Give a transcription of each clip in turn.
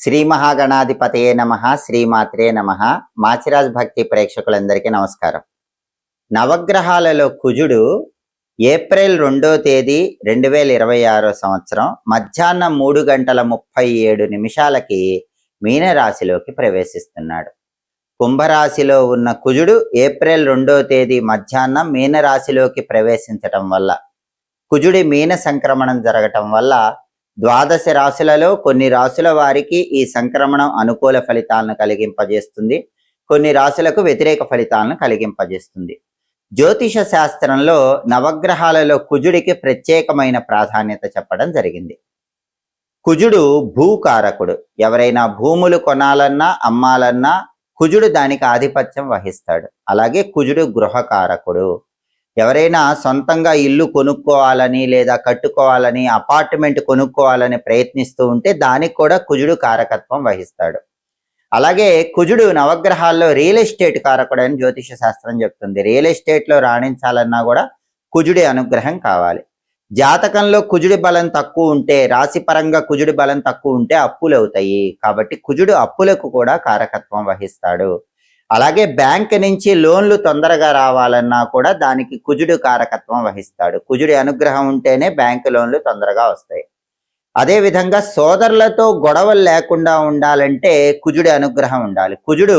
శ్రీ మహాగణాధిపతయే నమః, శ్రీమాత్రే నమః. మాచిరాజ్ భక్తి ప్రేక్షకులందరికీ నమస్కారం. నవగ్రహాలలో కుజుడు ఏప్రిల్ 2వ తేదీ 2026 సంవత్సరం మధ్యాహ్నం 3:37 మీనరాశిలోకి ప్రవేశిస్తున్నాడు. కుంభరాశిలో ఉన్న కుజుడు ఏప్రిల్ 2వ తేదీ మధ్యాహ్నం మీనరాశిలోకి ప్రవేశించటం వల్ల, కుజుడి మీన సంక్రమణం జరగటం వల్ల ద్వాదశ రాశులలో కొన్ని రాశుల వారికి ఈ సంక్రమణం అనుకూల ఫలితాలను కలిగింపజేస్తుంది, కొన్ని రాశులకు వ్యతిరేక ఫలితాలను కలిగింపజేస్తుంది. జ్యోతిష శాస్త్రంలో నవగ్రహాలలో కుజుడికి ప్రత్యేకమైన ప్రాధాన్యత చెప్పడం జరిగింది. కుజుడు భూకారకుడు. ఎవరైనా భూములు కొనాలన్నా అమ్మాలన్నా కుజుడు దానికి ఆధిపత్యం వహిస్తాడు. అలాగే కుజుడు గృహకారకుడు. ఎవరైనా సొంతంగా ఇల్లు కొనుక్కోవాలని లేదా కట్టుకోవాలని, అపార్ట్మెంట్ కొనుక్కోవాలని ప్రయత్నిస్తూ ఉంటే దానికి కూడా కుజుడు కారకత్వం వహిస్తాడు. అలాగే కుజుడు నవగ్రహాల్లో రియల్ ఎస్టేట్ కారకుడు అని జ్యోతిష శాస్త్రం చెప్తుంది. రియల్ ఎస్టేట్లో రాణించాలన్నా కూడా కుజుడి అనుగ్రహం కావాలి. జాతకంలో కుజుడి బలం తక్కువ ఉంటే, రాశిపరంగా కుజుడి బలం తక్కువ ఉంటే అప్పులు అవుతాయి. కాబట్టి కుజుడు అప్పులకు కూడా కారకత్వం వహిస్తాడు. అలాగే బ్యాంక్ నుంచి లోన్లు తొందరగా రావాలన్నా కూడా దానికి కుజుడు కారకత్వం వహిస్తాడు. కుజుడి అనుగ్రహం ఉంటేనే బ్యాంకు లోన్లు తొందరగా వస్తాయి. అదేవిధంగా సోదరులతో గొడవలు లేకుండా ఉండాలంటే కుజుడి అనుగ్రహం ఉండాలి. కుజుడు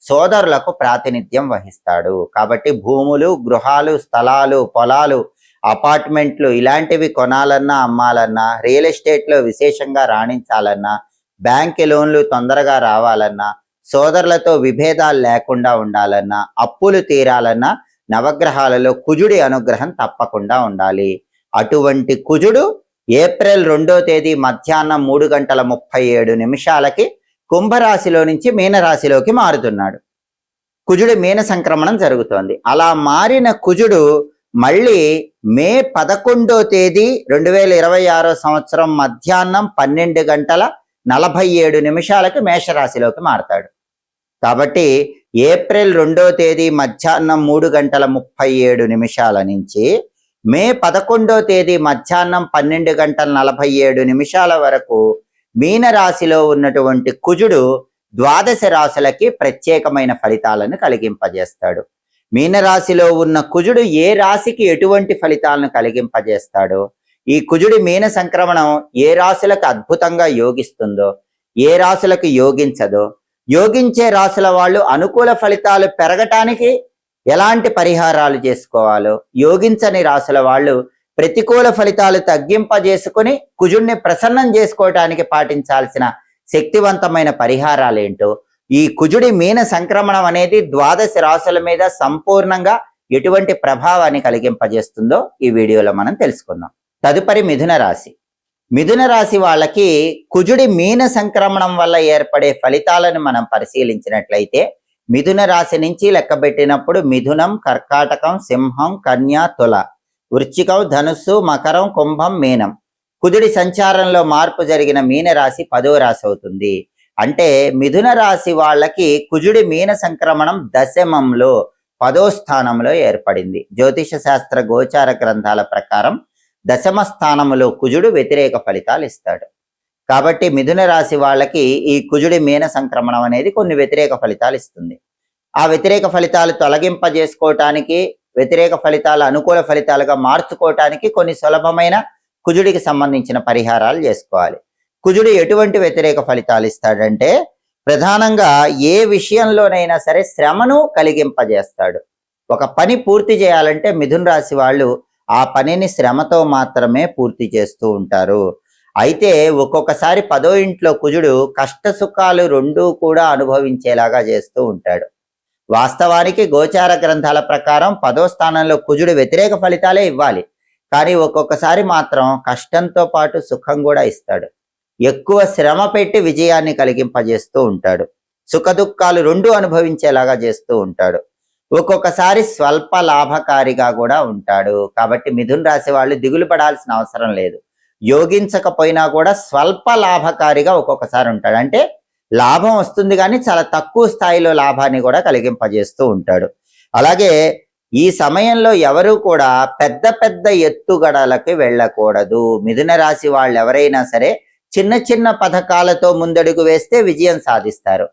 సోదరులకు ప్రాతినిధ్యం వహిస్తాడు. కాబట్టి భూములు, గృహాలు, స్థలాలు, పొలాలు, అపార్ట్మెంట్లు ఇలాంటివి కొనాలన్నా అమ్మాలన్నా, రియల్ ఎస్టేట్లో విశేషంగా రాణించాలన్నా, బ్యాంక్ లోన్లు తొందరగా రావాలన్నా, సోదరులతో విభేదాలు లేకుండా ఉండాలన్నా, అప్పులు తీరాలన్నా నవగ్రహాలలో కుజుడి అనుగ్రహం తప్పకుండా ఉండాలి. అటువంటి కుజుడు ఏప్రిల్ 2వ తేదీ మధ్యాహ్నం 3:37 కుంభరాశిలో నుంచి మీనరాశిలోకి మారుతున్నాడు. కుజుడి మీన సంక్రమణం జరుగుతోంది. అలా మారిన కుజుడు మళ్ళీ మే 11వ తేదీ 2026 సంవత్సరం మధ్యాహ్నం 12:47 మేషరాశిలోకి మారతాడు. కాబట్టి ఏప్రిల్ 2వ తేదీ మధ్యాహ్నం 3:37 నుంచి మే 11వ తేదీ మధ్యాహ్నం 12:47 వరకు మీనరాశిలో ఉన్నటువంటి కుజుడు ద్వాదశ రాశులకి ప్రత్యేకమైన ఫలితాలను కలిగింపజేస్తాడు. మీనరాశిలో ఉన్న కుజుడు ఏ రాశికి ఎటువంటి ఫలితాలను కలిగింపజేస్తాడో, ఈ కుజుడి మీన సంక్రమణం ఏ రాశులకు అద్భుతంగా యోగిస్తుందో, ఏ రాశులకు యోగించదో, యోగించే రాశుల వాళ్ళు అనుకూల ఫలితాలు పెరగటానికి ఎలాంటి పరిహారాలు చేసుకోవాలో, యోగించని రాశుల వాళ్ళు ప్రతికూల ఫలితాలు తగ్గింపజేసుకుని కుజుడిని ప్రసన్నం చేసుకోవటానికి పాటించాల్సిన శక్తివంతమైన పరిహారాలు ఏంటో, ఈ కుజుడి మీన సంక్రమణం అనేది ద్వాదశ రాశుల మీద సంపూర్ణంగా ఎటువంటి ప్రభావాన్ని కలిగింపజేస్తుందో ఈ వీడియోలో మనం తెలుసుకుందాం. తదుపరి మిథున రాశి. మిథున రాశి వాళ్ళకి కుజుడి మీన సంక్రమణం వల్ల ఏర్పడే ఫలితాలను మనం పరిశీలించినట్లయితే, మిథున రాశి నుంచి లెక్కబెట్టినప్పుడు మిథునం, కర్కాటకం, సింహం, కన్య, తుల, వృశ్చికం, ధనుస్సు, మకరం, కుంభం, మీనం. కుజుడి సంచారంలో మార్పు జరిగిన మీన రాశి 10వ రాశి అవుతుంది. అంటే మిథున రాశి వాళ్ళకి కుజుడి మీన సంక్రమణం దశమంలో 10వ స్థానంలో ఏర్పడింది. జ్యోతిష శాస్త్ర గోచార గ్రంథాల ప్రకారం దశమ స్థానములో కుజుడు వ్యతిరేక ఫలితాలు ఇస్తాడు. కాబట్టి మిథున రాశి వాళ్ళకి ఈ కుజుడి మీన సంక్రమణం అనేది కొన్ని వ్యతిరేక ఫలితాలు ఇస్తుంది. ఆ వ్యతిరేక ఫలితాలు తొలగింపజేసుకోవటానికి, వ్యతిరేక ఫలితాలు అనుకూల ఫలితాలుగా మార్చుకోవటానికి కొన్ని సులభమైన కుజుడికి సంబంధించిన పరిహారాలు చేసుకోవాలి. కుజుడు ఎటువంటి వ్యతిరేక ఫలితాలు ఇస్తాడంటే, ప్రధానంగా ఏ విషయంలోనైనా సరే శ్రమను కలిగింపజేస్తాడు. ఒక పని పూర్తి చేయాలంటే మిథున రాశి వాళ్ళు ఆ పనిని శ్రమతో మాత్రమే పూర్తి చేస్తూ ఉంటారు. అయితే ఒక్కొక్కసారి 10వ ఇంట్లో కుజుడు కష్ట సుఖాలు రెండూ కూడా అనుభవించేలాగా చేస్తూ ఉంటాడు. వాస్తవానికి గోచార గ్రంథాల ప్రకారం 10వ స్థానంలో కుజుడు వ్యతిరేక ఫలితాలే ఇవ్వాలి. కానీ ఒక్కొక్కసారి మాత్రం కష్టంతో పాటు సుఖం కూడా ఇస్తాడు. ఎక్కువ శ్రమ పెట్టి విజయాన్ని కలిగింపజేస్తూ ఉంటాడు. సుఖ దుఃఖాలు రెండూ అనుభవించేలాగా చేస్తూ ఉంటాడు. ఒక్కొక్కసారి స్వల్ప లాభకారిగా కూడా ఉంటాడు. కాబట్టి మిథున రాశి వాళ్ళు దిగులు పడాల్సిన అవసరం లేదు. యోగించకపోయినా కూడా స్వల్ప లాభకారిగా ఒక్కొక్కసారి ఉంటాడు. అంటే లాభం వస్తుంది కానీ చాలా తక్కువ స్థాయిలో లాభాన్ని కూడా కలిగింపజేస్తూ ఉంటాడు. అలాగే ఈ సమయంలో ఎవరు కూడా పెద్ద పెద్ద ఎత్తుగడలకు వెళ్ళకూడదు. మిథున రాశి వాళ్ళు ఎవరైనా సరే చిన్న చిన్న పథకాలతో ముందడుగు వేస్తే విజయం సాధిస్తారు.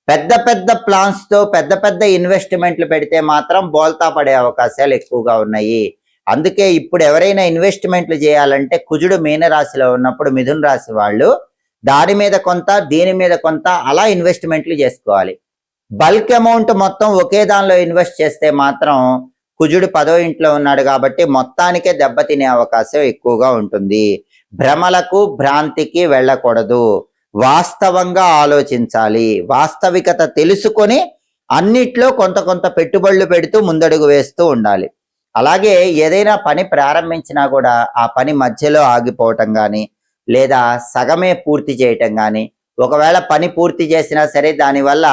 పెద్ద పెద్ద ప్లాన్స్ తో పెద్ద పెద్ద ఇన్వెస్ట్మెంట్లు పెడితే మాత్రం బోల్తా పడే అవకాశాలు ఎక్కువగా ఉన్నాయి. అందుకే ఇప్పుడు ఎవరైనా ఇన్వెస్ట్మెంట్లు చేయాలంటే కుజుడు మీనరాశిలో ఉన్నప్పుడు మిథున రాశి వాళ్ళు దాని మీద కొంత దీని మీద కొంత అలా ఇన్వెస్ట్మెంట్లు చేసుకోవాలి. బల్క్ అమౌంట్ మొత్తం ఒకే దానిలో ఇన్వెస్ట్ చేస్తే మాత్రం కుజుడు 10వ ఇంట్లో ఉన్నాడు కాబట్టి మొత్తానికే దెబ్బతినే అవకాశం ఎక్కువగా ఉంటుంది. భ్రమలకు భ్రాంతికి వెళ్ళకూడదు, వాస్తవంగా ఆలోచించాలి, వాస్తవికత తెలుసుకొని అన్నిట్లో కొంత కొంత పెట్టుబడులు పెడుతూ ముందడుగు వేస్తూ ఉండాలి. అలాగే ఏదైనా పని ప్రారంభించినా కూడా ఆ పని మధ్యలో ఆగిపోవటం కానీ లేదా సగమే పూర్తి చేయటం కానీ, ఒకవేళ పని పూర్తి చేసినా సరే దానివల్ల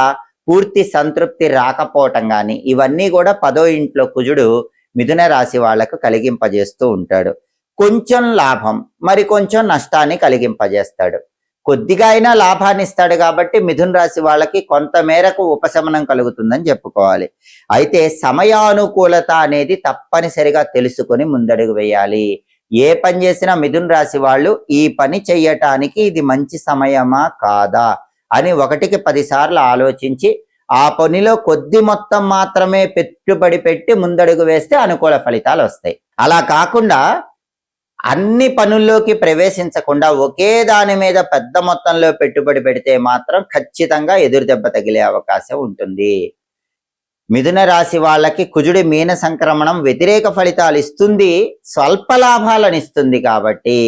పూర్తి సంతృప్తి రాకపోవటం కానీ, ఇవన్నీ కూడా 10వ ఇంట్లో కుజుడు మిథున రాశి వాళ్లకు కలిగింపజేస్తూ ఉంటాడు. కొంచెం లాభం మరి కొంచెం నష్టాన్ని కలిగింపజేస్తాడు. కొద్దిగా అయినా లాభాన్ని ఇస్తాడు కాబట్టి మిథున రాశి వాళ్ళకి కొంత మేరకు ఉపశమనం కలుగుతుందని చెప్పుకోవాలి. అయితే సమయానుకూలత అనేది తప్పనిసరిగా తెలుసుకొని ముందడుగు వేయాలి. ఏ పని చేసినా మిథున రాశి వాళ్ళు ఈ పని చెయ్యటానికి ఇది మంచి సమయమా కాదా అని 1కి 10 సార్లు ఆలోచించి ఆ పనిలో కొద్ది మొత్తం మాత్రమే పెట్టుబడి పెట్టి ముందడుగు వేస్తే అనుకూల ఫలితాలు వస్తాయి. అలా కాకుండా అన్ని పనుల్లోకి ప్రవేశించకుండా ఒకే దాని మీద పెద్ద మొత్తంలో పెట్టుబడి పెడితే మాత్రం ఖచ్చితంగా ఎదురు దెబ్బ తగిలే అవకాశం ఉంటుంది. మిథున రాశి వాళ్ళకి కుజుడి మీన సంక్రమణం వ్యతిరేక ఫలితాలు ఇస్తుంది, స్వల్ప లాభాలను ఇస్తుంది. కాబట్టి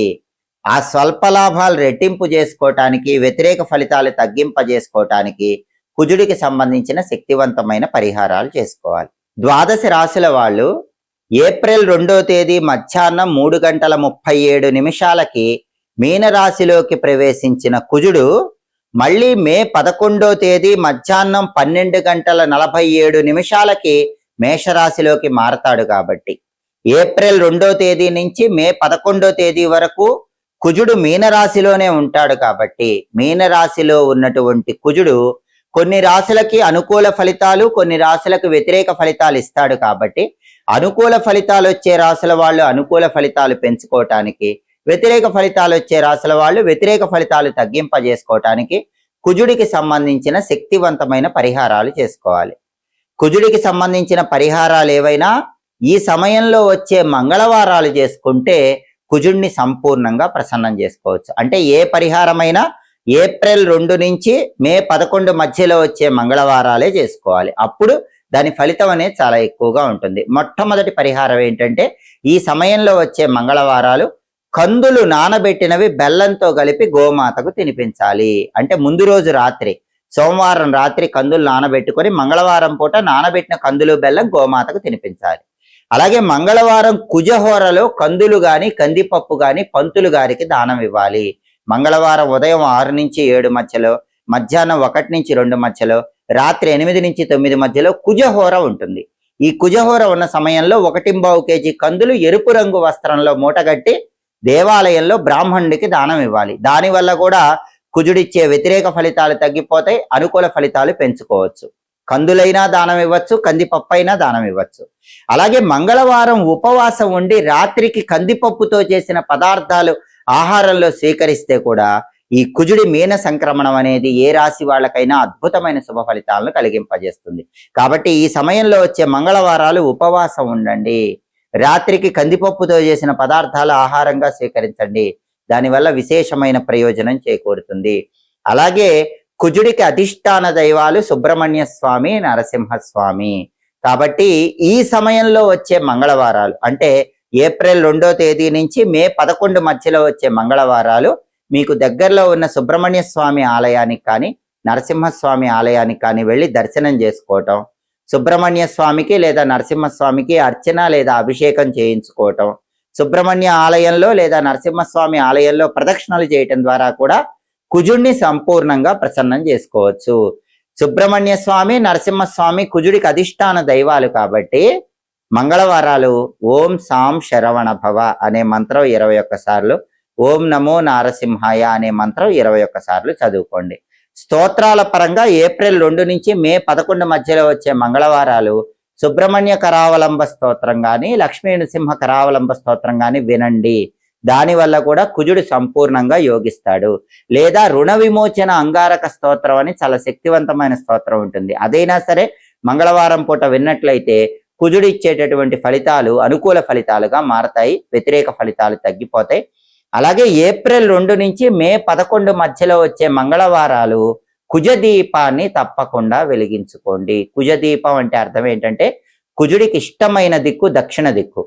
ఆ స్వల్ప లాభాలు రెట్టింపు చేసుకోవటానికి, వ్యతిరేక ఫలితాలు తగ్గింపజేసుకోవటానికి కుజుడికి సంబంధించిన శక్తివంతమైన పరిహారాలు చేసుకోవాలి. ద్వాదశ రాశుల వాళ్ళు ఏప్రిల్ 2వ తేదీ మధ్యాహ్నం 3:37 మీనరాశిలోకి ప్రవేశించిన కుజుడు మళ్ళీ మే 11వ తేదీ మధ్యాహ్నం 12:47 మేషరాశిలోకి మారతాడు. కాబట్టి ఏప్రిల్ 2వ తేదీ నుంచి మే 11వ తేదీ వరకు కుజుడు మీనరాశిలోనే ఉంటాడు. కాబట్టి మీనరాశిలో ఉన్నటువంటి కుజుడు కొన్ని రాశులకి అనుకూల ఫలితాలు, కొన్ని రాశులకు వ్యతిరేక ఫలితాలు ఇస్తాడు. కాబట్టి అనుకూల ఫలితాలు వచ్చే రాశుల వాళ్ళు అనుకూల ఫలితాలు పెంచుకోవటానికి, వ్యతిరేక ఫలితాలు వచ్చే రాశుల వాళ్ళు వ్యతిరేక ఫలితాలు తగ్గింపజేసుకోవటానికి కుజుడికి సంబంధించిన శక్తివంతమైన పరిహారాలు చేసుకోవాలి. కుజుడికి సంబంధించిన పరిహారాలు ఏవైనా ఈ సమయంలో వచ్చే మంగళవారాలు చేసుకుంటే కుజుడిని సంపూర్ణంగా ప్రసన్నం చేసుకోవచ్చు. అంటే ఏ పరిహారమైనా ఏప్రిల్ 2 నుంచి మే 11 మధ్యలో వచ్చే మంగళవారాలే చేసుకోవాలి. అప్పుడు దాని ఫలితం అనేది చాలా ఎక్కువగా ఉంటుంది. మొట్టమొదటి పరిహారం ఏంటంటే ఈ సమయంలో వచ్చే మంగళవారాలు కందులు నానబెట్టినవి బెల్లంతో కలిపి గోమాతకు తినిపించాలి. అంటే ముందు రోజు రాత్రి, సోమవారం రాత్రి కందులు నానబెట్టుకొని మంగళవారం పూట నానబెట్టిన కందులు బెల్లం గోమాతకు తినిపించాలి. అలాగే మంగళవారం కుజహోరలో కందులు గాని కందిపప్పు గాని పంతులు గారికి దానం ఇవ్వాలి. మంగళవారం ఉదయం 6 నుంచి 7 మధ్యలో, మధ్యాహ్నం 1 నుంచి 2 మధ్యలో, రాత్రి 8 నుంచి 9 మధ్యలో కుజహోర ఉంటుంది. ఈ కుజహోర ఉన్న సమయంలో 1.25 కేజీ కందులు ఎరుపు రంగు వస్త్రంలో మూటగట్టి దేవాలయంలో బ్రాహ్మణుడికి దానం ఇవ్వాలి. దానివల్ల కూడా కుజుడిచ్చే వ్యతిరేక ఫలితాలు తగ్గిపోతాయి, అనుకూల ఫలితాలు పెంచుకోవచ్చు. కందులైనా దానం ఇవ్వచ్చు, కందిపప్పు అయినా దానం ఇవ్వచ్చు. అలాగే మంగళవారం ఉపవాసం ఉండి రాత్రికి కందిపప్పుతో చేసిన పదార్థాలు ఆహారంలో స్వీకరిస్తే కూడా ఈ కుజుడి మీన సంక్రమణం అనేది ఏ రాశి వాళ్ళకైనా అద్భుతమైన శుభ ఫలితాలను కలిగింపజేస్తుంది. కాబట్టి ఈ సమయంలో వచ్చే మంగళవారాలు ఉపవాసం ఉండండి, రాత్రికి కందిపప్పుతో చేసిన పదార్థాలు ఆహారంగా స్వీకరించండి. దానివల్ల విశేషమైన ప్రయోజనం చేకూరుతుంది. అలాగే కుజుడికి అధిష్టాన దైవాలు సుబ్రహ్మణ్య స్వామి, నరసింహస్వామి. కాబట్టి ఈ సమయంలో వచ్చే మంగళవారాలు అంటే ఏప్రిల్ 2వ తేదీ నుంచి మే 11 మధ్యలో వచ్చే మంగళవారాలు మీకు దగ్గరలో ఉన్న సుబ్రహ్మణ్య స్వామి ఆలయానికి కానీ నరసింహస్వామి ఆలయానికి కానీ వెళ్ళి దర్శనం చేసుకోవటం, సుబ్రహ్మణ్య స్వామికి లేదా నరసింహస్వామికి అర్చన లేదా అభిషేకం చేయించుకోవటం, సుబ్రహ్మణ్య ఆలయంలో లేదా నరసింహస్వామి ఆలయంలో ప్రదక్షిణలు చేయటం ద్వారా కూడా కుజుడిని సంపూర్ణంగా ప్రసన్నం చేసుకోవచ్చు. సుబ్రహ్మణ్య స్వామి, నరసింహస్వామి కుజుడికి అధిష్టాన దైవాలు. కాబట్టి మంగళవారాలు ఓం సాం శరవణ భవ అనే మంత్రం 21 సార్లు, ఓం నమో నారసింహాయ అనే మంత్రం 21 సార్లు చదువుకోండి. స్తోత్రాల పరంగా ఏప్రిల్ 2 నుంచి మే 11 మధ్యలో వచ్చే మంగళవారాలు సుబ్రహ్మణ్య కరావలంబ స్తోత్రం కానీ, లక్ష్మీ నృసింహ కరావలంబ స్తోత్రం కానీ వినండి. దానివల్ల కూడా కుజుడు సంపూర్ణంగా యోగిస్తాడు. లేదా రుణ విమోచన అంగారక స్తోత్రం అని చాలా శక్తివంతమైన స్తోత్రం ఉంటుంది. అదైనా సరే మంగళవారం పూట విన్నట్లయితే కుజుడు ఇచ్చేటటువంటి ఫలితాలు అనుకూల ఫలితాలుగా మారతాయి, వ్యతిరేక ఫలితాలు తగ్గిపోతాయి. అలాగే ఏప్రిల్ 2 నుంచి మే 11 మధ్యలో వచ్చే మంగళవారాలు కుజదీపాన్ని తప్పకుండా వెలిగించుకోండి. కుజదీపం అంటే అర్థం ఏంటంటే కుజుడికి ఇష్టమైన దిక్కు దక్షిణ దిక్కు,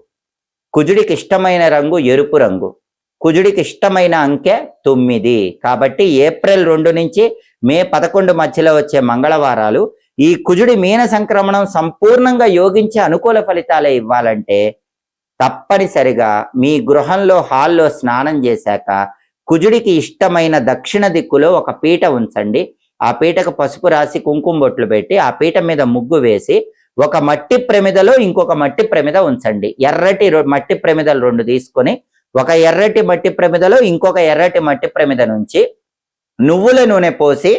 కుజుడికి ఇష్టమైన రంగు ఎరుపు రంగు, కుజుడికి ఇష్టమైన అంకె 9. కాబట్టి ఏప్రిల్ 2 నుంచి మే 11 మధ్యలో వచ్చే మంగళవారాలు ఈ కుజుడి మీన సంక్రమణం సంపూర్ణంగా యోగించి అనుకూల ఫలితాలే ఇవ్వాలంటే తప్పనిసరిగా మీ గృహంలో హాల్లో స్నానం చేశాక కుజుడికి ఇష్టమైన దక్షిణ దిక్కులో ఒక పీట ఉంచండి. ఆ పీటకు పసుపు రాసి కుంకుమ బొట్లు పెట్టి ఆ పీట మీద ముగ్గు వేసి ఒక మట్టి ప్రమిదలో ఇంకొక మట్టి ప్రమిద ఉంచండి. ఎర్రటి మట్టి ప్రమిదలు 2 తీసుకొని ఒక ఎర్రటి మట్టి ప్రమిదలో ఇంకొక ఎర్రటి మట్టి ప్రమిద నుంచి నువ్వుల నూనె పోసి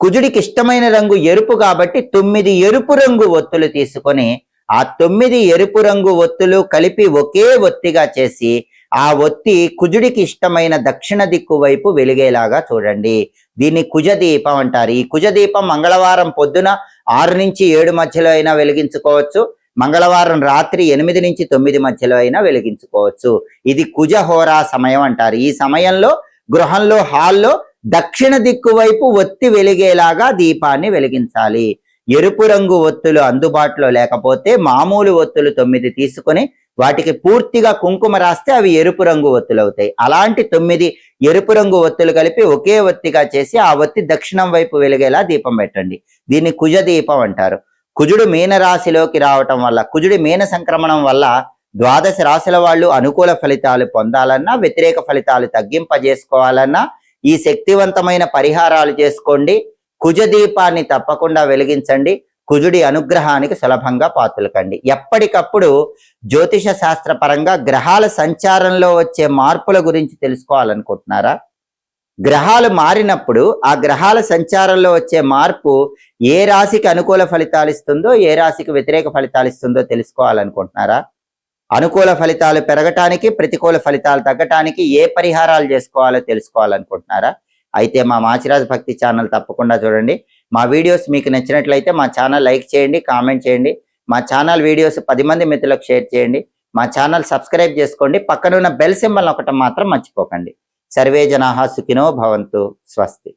కుజుడికి ఇష్టమైన రంగు ఎరుపు కాబట్టి 9 ఎరుపు రంగు ఒత్తులు తీసుకొని ఆ 9 ఎరుపు రంగు ఒత్తులు కలిపి ఒకే ఒత్తిగా చేసి ఆ ఒత్తి కుజుడికి ఇష్టమైన దక్షిణ దిక్కు వైపు వెలిగేలాగా చూడండి. దీన్ని కుజదీపం అంటారు. ఈ కుజదీపం మంగళవారం పొద్దున 6 నుంచి 7 మధ్యలో అయినా వెలిగించుకోవచ్చు, మంగళవారం రాత్రి 8 నుంచి 9 మధ్యలో అయినా వెలిగించుకోవచ్చు. ఇది కుజహోరా సమయం అంటారు. ఈ సమయంలో గృహంలో హాల్లో దక్షిణ దిక్కు వైపు ఒత్తి వెలిగేలాగా దీపాన్ని వెలిగించాలి. ఎరుపు రంగు ఒత్తులు అందుబాటులో లేకపోతే మామూలు ఒత్తులు 9 తీసుకొని వాటికి పూర్తిగా కుంకుమ రాస్తే అవి ఎరుపు రంగు ఒత్తులు అవుతాయి. అలాంటి 9 ఎరుపు రంగు ఒత్తులు కలిపి ఒకే ఒత్తిగా చేసి ఆ ఒత్తి దక్షిణం వైపు వెలిగేలా దీపం పెట్టండి. దీన్ని కుజ దీపం అంటారు. కుజుడు మీన రాశిలోకి రావటం వల్ల, కుజుడి మీన సంక్రమణం వల్ల 12 రాశుల వాళ్ళు అనుకూల ఫలితాలు పొందాలన్నా వ్యతిరేక ఫలితాలు తగ్గింపజేసుకోవాలన్నా ఈ శక్తివంతమైన పరిహారాలు చేసుకోండి. కుజ దీపాన్ని తప్పకుండా వెలిగించండి. కుజుడి అనుగ్రహానికి సులభంగా పాత్రలకండి. ఎప్పటికప్పుడు జ్యోతిష శాస్త్ర పరంగా గ్రహాల సంచారంలో వచ్చే మార్పుల గురించి తెలుసుకోవాలనుకుంటున్నారా? గ్రహాలు మారినప్పుడు ఆ గ్రహాల సంచారంలో వచ్చే మార్పు ఏ రాశికి అనుకూల ఫలితాలు ఇస్తుందో ఏ రాశికి వ్యతిరేక ఫలితాలు ఇస్తుందో తెలుసుకోవాలనుకుంటున్నారా? అనుకూల ఫలితాలు పెరగటానికి ప్రతికూల ఫలితాలు తగ్గటానికి ఏ పరిహారాలు చేసుకోవాలో తెలుసుకోవాలనుకుంటున్నారా? అయితే మా మాచిరాజు భక్తి ఛానల్ తప్పకుండా చూడండి. మా వీడియోస్ మీకు నచ్చినట్లయితే మా ఛానల్ లైక్ చేయండి, కామెంట్ చేయండి. మా ఛానల్ వీడియోస్ 10 మంది మిత్రులకు షేర్ చేయండి. మా ఛానల్ సబ్స్క్రైబ్ చేసుకోండి. పక్కనున్న బెల్ సింబల్ ఒకటి మాత్రం మర్చిపోకండి. సర్వే జనాః సుఖినో భవంతు. స్వస్తి.